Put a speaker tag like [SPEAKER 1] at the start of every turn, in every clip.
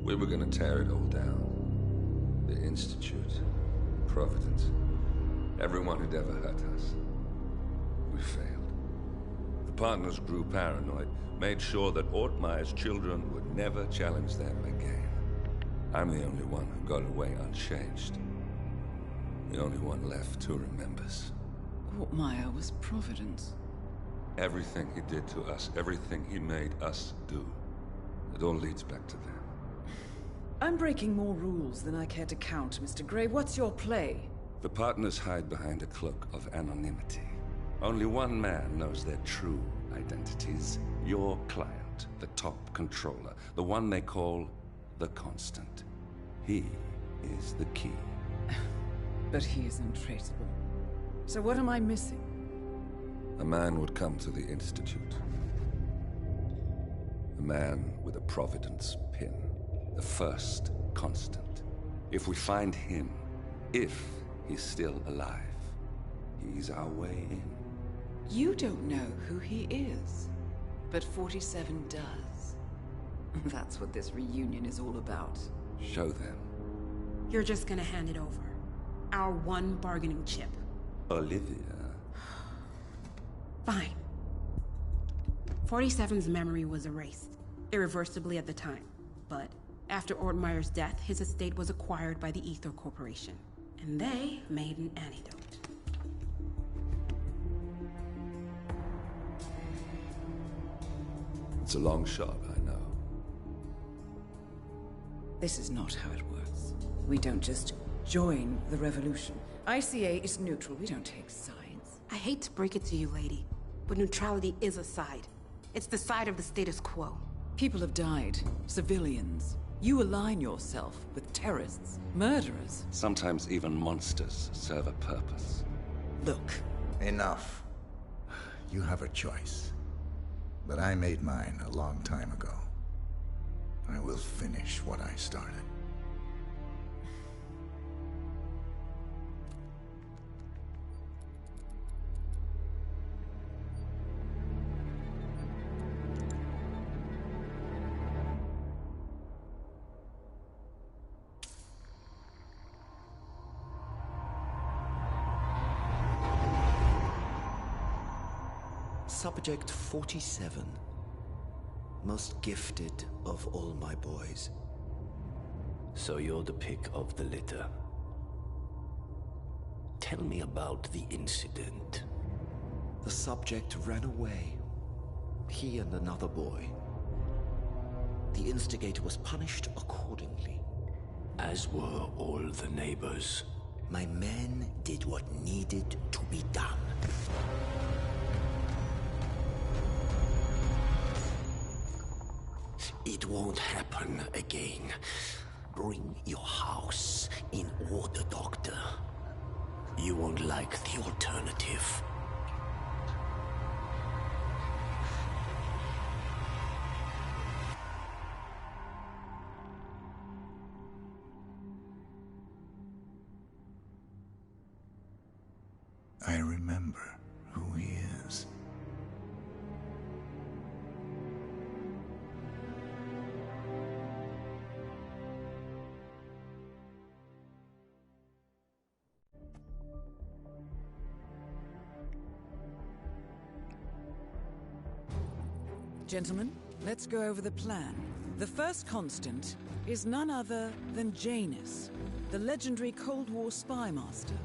[SPEAKER 1] We were gonna tear it all down. The Institute, Providence, everyone who'd ever hurt us. We failed. The partners grew paranoid, made sure that Ortmeyer's children would never challenge them again. I'm the only one who got away unchanged. The only one left who remembers.
[SPEAKER 2] Ortmeyer was Providence.
[SPEAKER 1] Everything he did to us, everything he made us do, it all leads back to them.
[SPEAKER 2] I'm breaking more rules than I care to count, Mr. Gray. What's your play?
[SPEAKER 1] The partners hide behind a cloak of anonymity. Only one man knows their true identities. Your client, the top controller, the one they call the Constant. He is the key.
[SPEAKER 2] But he is untraceable. So what am I missing?
[SPEAKER 1] A man would come to the Institute. A man with a Providence pin. The first Constant. If we find him, if he's still alive, he's our way in.
[SPEAKER 2] You don't know who he is, but 47 does. That's what this reunion is all about.
[SPEAKER 1] Show them.
[SPEAKER 3] You're just gonna hand it over. Our one bargaining chip.
[SPEAKER 1] Olivia.
[SPEAKER 3] Fine. 47's memory was erased, irreversibly at the time. But after Ortmeyer's death, his estate was acquired by the Ether Corporation. And they made an antidote.
[SPEAKER 1] It's a long shot, I know.
[SPEAKER 2] This is not how it works. We don't just join the revolution. ICA is neutral. We don't take sides.
[SPEAKER 3] I hate to break it to you, lady, but neutrality is a side. It's the side of the status quo.
[SPEAKER 2] People have died. Civilians. You align yourself with terrorists, murderers.
[SPEAKER 1] Sometimes even monsters serve a purpose.
[SPEAKER 2] Look.
[SPEAKER 4] Enough. You have a choice. But I made mine a long time ago. I will finish what I started.
[SPEAKER 5] Subject 47. Most gifted of all my boys.
[SPEAKER 6] So you're the pick of the litter. Tell me about the incident.
[SPEAKER 5] The subject ran away. He and another boy. The instigator was punished accordingly.
[SPEAKER 6] As were all the neighbors.
[SPEAKER 5] My men did what needed to be done.
[SPEAKER 6] It won't happen again. Bring your house in order, Doctor. You won't like the alternative.
[SPEAKER 4] I remember who he is.
[SPEAKER 2] Gentlemen, let's go over the plan. The first Constant is none other than Janus, the legendary Cold War spy master.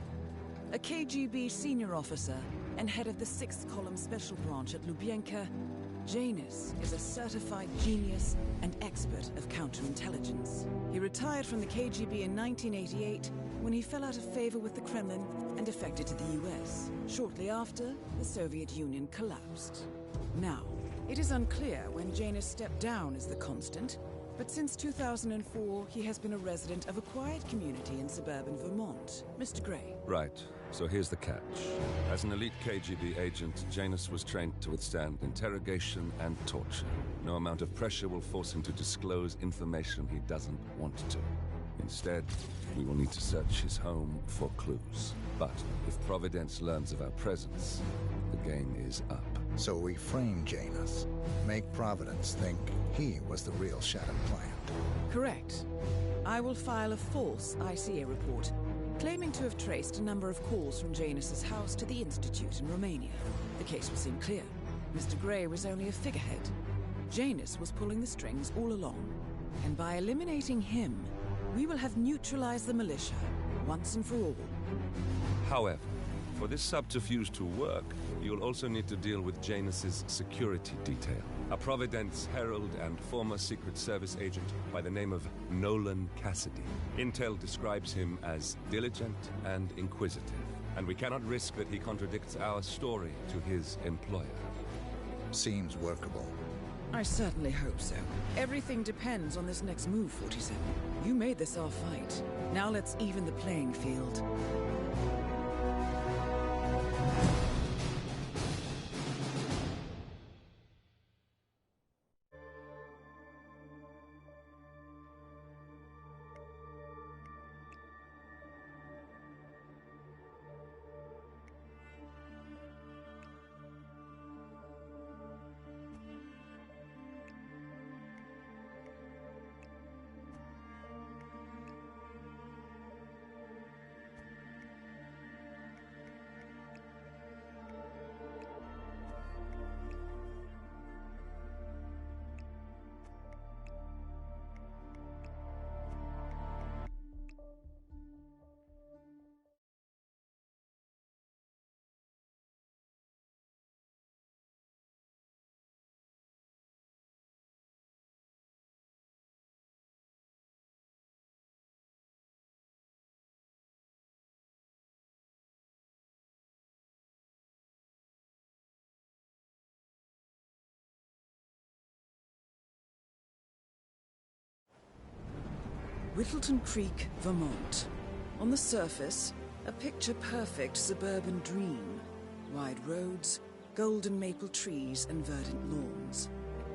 [SPEAKER 2] A KGB senior officer and head of the 6th Column Special Branch at Lubyanka, Janus is a certified genius and expert of counterintelligence. He retired from the KGB in 1988 when he fell out of favor with the Kremlin and defected to the US. Shortly after, the Soviet Union collapsed. Now, it is unclear when Janus stepped down as the Constant, but since 2004, he has been a resident of a quiet community in suburban Vermont. Mr. Gray.
[SPEAKER 1] Right. So here's the catch. As an elite KGB agent, Janus was trained to withstand interrogation and torture. No amount of pressure will force him to disclose information he doesn't want to. Instead, we will need to search his home for clues. But if Providence learns of our presence, the game is up.
[SPEAKER 4] So we frame Janus. Make Providence think he was the real Shadow client.
[SPEAKER 2] Correct. I will file a false ICA report, claiming to have traced a number of calls from Janus's house to the Institute in Romania. The case will seem clear. Mr. Grey was only a figurehead. Janus was pulling the strings all along. And by eliminating him, we will have neutralized the militia, once and for all.
[SPEAKER 1] However, for this subterfuge to work, you'll also need to deal with Janus's security detail. A Providence herald and former Secret Service agent by the name of Nolan Cassidy. Intel describes him as diligent and inquisitive, and we cannot risk that he contradicts our story to his employer.
[SPEAKER 4] Seems workable.
[SPEAKER 2] I certainly hope so. Everything depends on this next move, 47. You made this our fight. Now let's even the playing field. Whittleton Creek, Vermont. On the surface, a picture-perfect suburban dream. Wide roads, golden maple trees, and verdant lawns.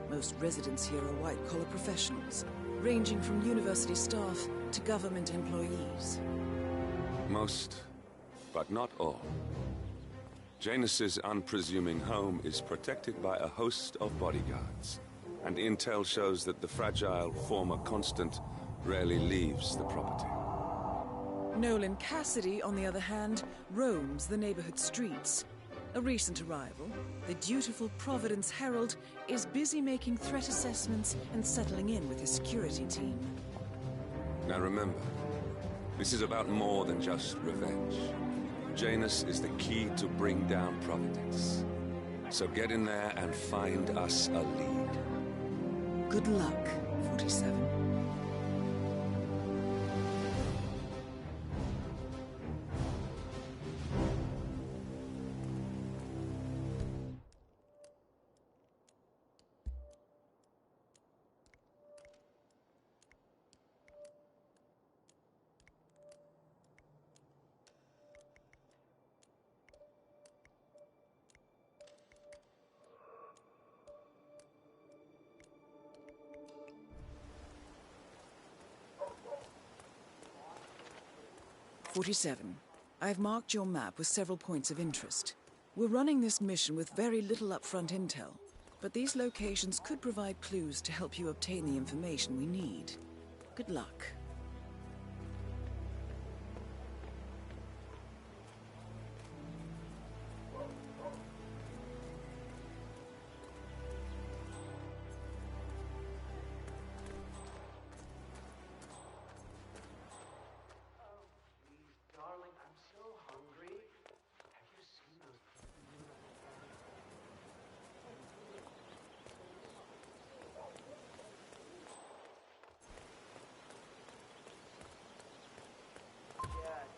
[SPEAKER 2] Most residents here are white-collar professionals, ranging from university staff to government employees.
[SPEAKER 1] Most, but not all. Janus's unpresuming home is protected by a host of bodyguards, and intel shows that the fragile former Constant rarely leaves the property.
[SPEAKER 2] Nolan Cassidy, on the other hand, roams the neighborhood streets. A recent arrival, the dutiful Providence Herald is busy making threat assessments and settling in with his security team.
[SPEAKER 1] Now remember, this is about more than just revenge. Janus is the key to bring down Providence. So get in there and find us a lead.
[SPEAKER 2] Good luck, 47. "47. I've marked your map with several points of interest. We're running this mission with very little upfront intel, but these locations could provide clues to help you obtain the information we need. Good luck."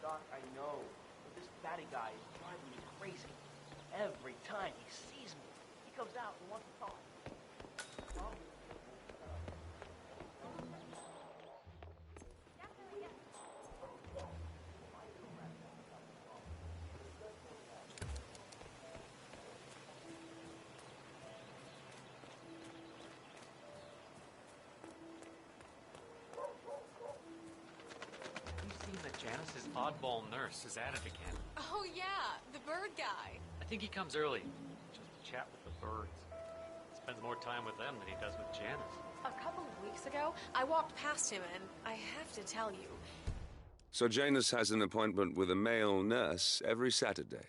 [SPEAKER 7] Doc, I know, but this fatty guy is driving me crazy. Every time he sees me, he comes out and wants to talk.
[SPEAKER 8] Janus's oddball nurse is at it again.
[SPEAKER 9] Oh yeah, the bird guy.
[SPEAKER 8] I think he comes early, just to chat with the birds. It's Spends more time with them than he does with Janice.
[SPEAKER 9] A couple of weeks ago, I walked past him and I have to tell you.
[SPEAKER 1] So Janus has an appointment with a male nurse every Saturday.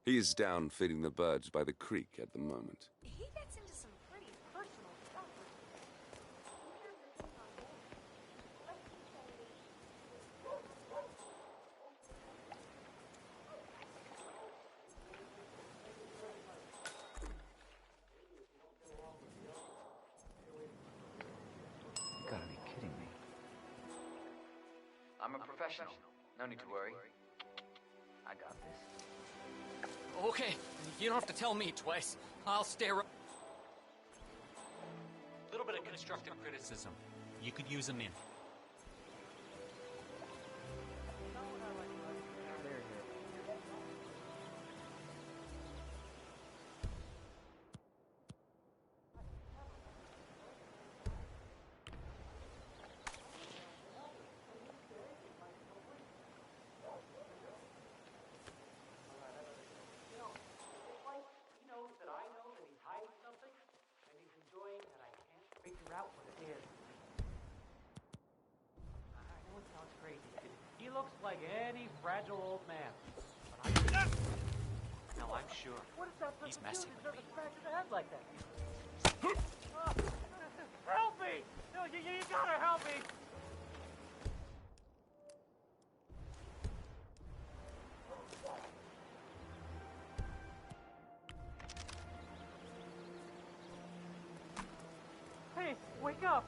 [SPEAKER 1] He's down feeding the birds by the creek at the moment.
[SPEAKER 9] He gets into some pretty personal stuff.
[SPEAKER 10] You gotta be kidding me. I'm a professional. No need to worry. I got this.
[SPEAKER 11] Okay, you don't have to tell me twice. I'll stare.
[SPEAKER 8] A little bit of constructive criticism. You could use them in.
[SPEAKER 7] Figure out what it is. I know it sounds crazy. He looks like any fragile old man. But I...
[SPEAKER 8] No, I'm sure.
[SPEAKER 7] What is that?
[SPEAKER 8] He's messing with me.
[SPEAKER 7] Smack in the head like that. Help me! No, you gotta help me! Hey, wake up!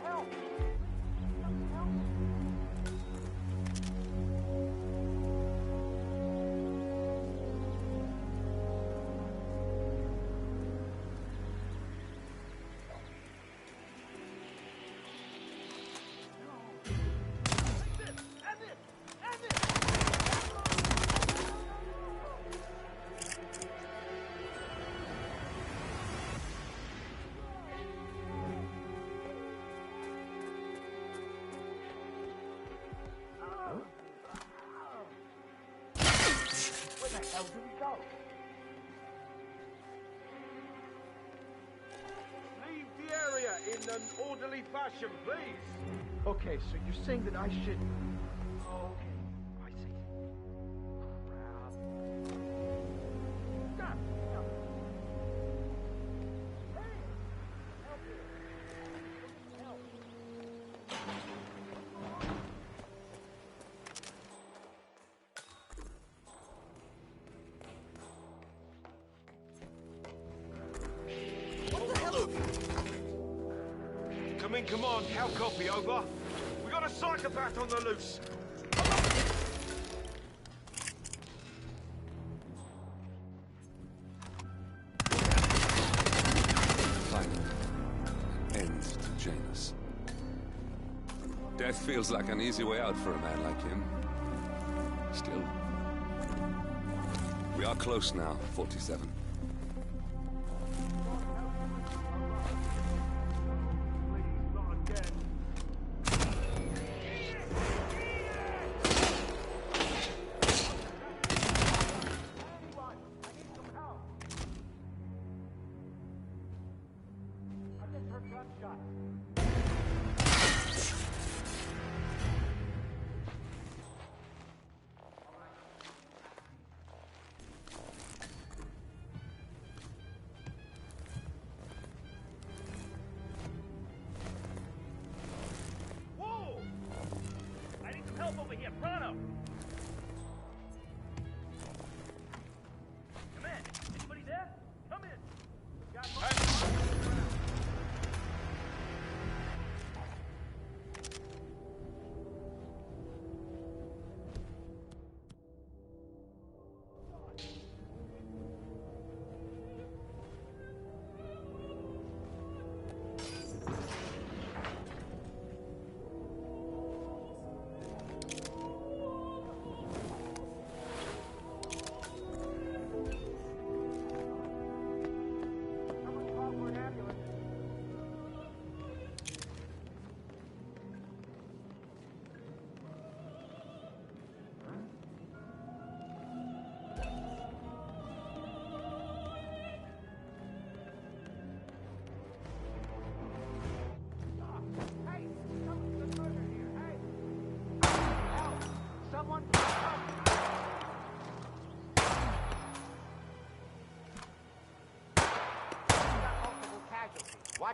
[SPEAKER 7] Help! Where the hell do we go?
[SPEAKER 12] Leave the area in an orderly fashion, please.
[SPEAKER 7] Okay, so you're saying that I should... Okay, I see. Crap. Stop! Stop. Hey! Help me! Help!
[SPEAKER 12] Come in, come on. How copy, over? We got a psychopath on the loose.
[SPEAKER 1] Finally, an end to Janus. Death feels like an easy way out for a man like him. Still, we are close now, 47.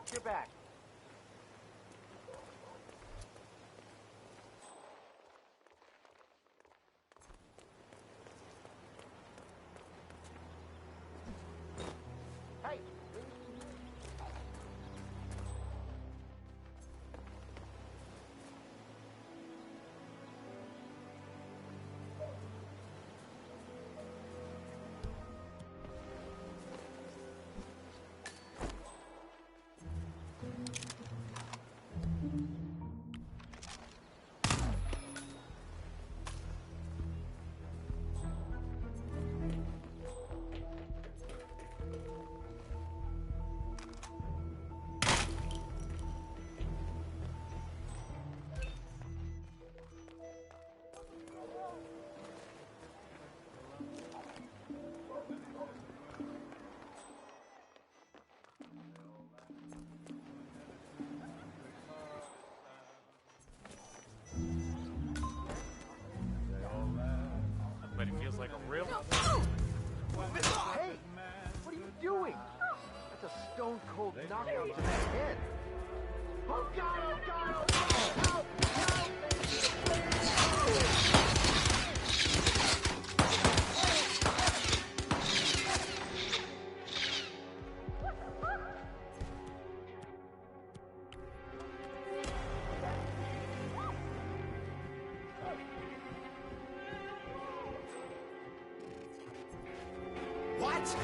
[SPEAKER 7] Watch your back. Hey!
[SPEAKER 8] But it feels like a real...
[SPEAKER 7] Hey! What are you doing? That's a stone-cold knockout to the head. Oh God! Oh God! Oh God! Help!
[SPEAKER 11] What?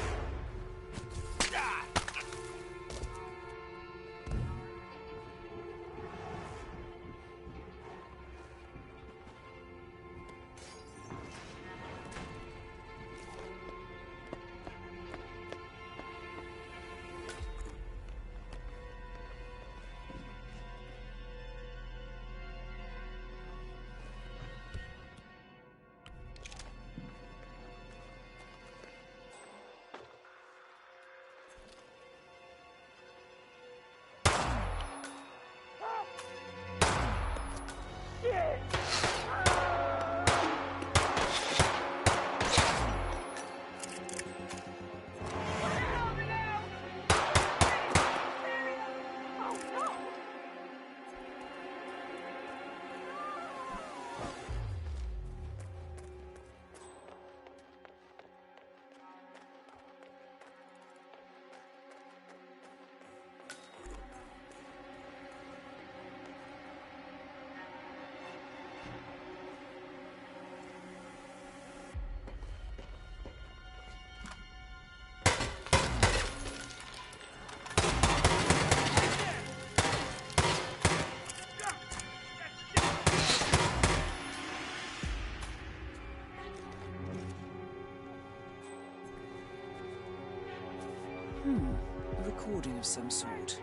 [SPEAKER 2] A recording of some sort.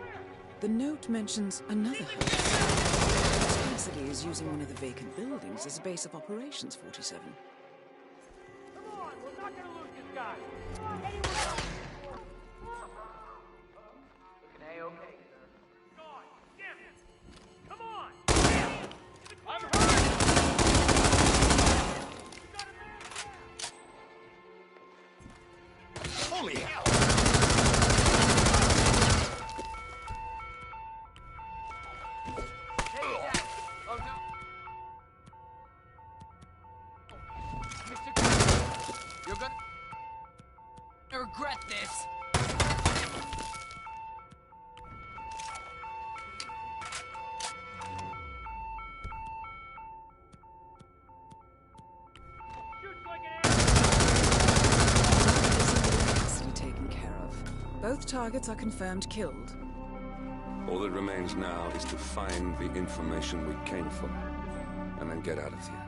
[SPEAKER 2] The note mentions another house. Cassidy is using one of the vacant buildings as a base of operations, 47.
[SPEAKER 7] Come on, we're not gonna lose this guy. Come on, anyone else? Looking A-okay, sir. God, damn it! Come on! I'm hurt!
[SPEAKER 6] Holy hell!
[SPEAKER 7] Hey, Dad! Oh no! Mr. Cooper, you're gonna
[SPEAKER 11] regret this.
[SPEAKER 7] shoot like an
[SPEAKER 2] Cassidy taken care of. Both targets are confirmed killed.
[SPEAKER 1] All that remains now is to find the information we came for, and then get out of here.